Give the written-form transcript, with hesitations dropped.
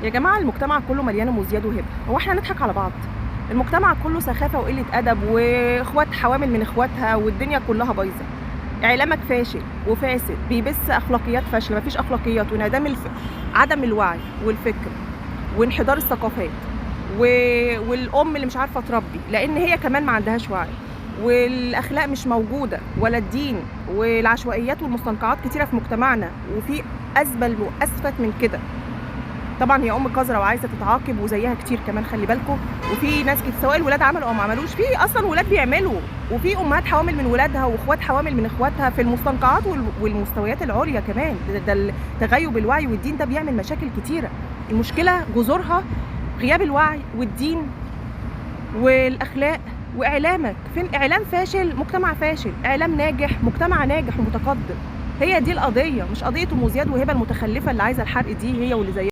يا جماعه المجتمع كله مليان ام زياد وهبه، هو احنا نضحك على بعض؟ المجتمع كله سخافه وقله ادب واخوات حوامل من اخواتها والدنيا كلها بايظه. اعلامك فاشل وفاسد، بيبث اخلاقيات فاشله، مفيش اخلاقيات، وانعدام عدم الوعي والفكر وانحدار الثقافات والام اللي مش عارفه تربي لان هي كمان ما عندهاش وعي، والاخلاق مش موجوده ولا الدين، والعشوائيات والمستنقعات كتيره في مجتمعنا، وفي ازبل واسفت من كده. طبعا هي ام قذره وعايزه تتعاقب، وزيها كتير كمان خلي بالكم. وفي ناس كتير سواء الولاد عملوا او ما عملوش، في اصلا ولاد بيعملوا، وفي امهات حوامل من ولادها واخوات حوامل من اخواتها في المستنقعات والمستويات العليا كمان. ده تغيب الوعي والدين ده بيعمل مشاكل كتيره. المشكله جذورها غياب الوعي والدين والاخلاق واعلامك. فين اعلام فاشل مجتمع فاشل، اعلام ناجح مجتمع ناجح ومتقدم. هي دي القضيه، مش قضيه ام زياد وهبه المتخلفه اللي عايزه الحرق دي هي واللي زيها.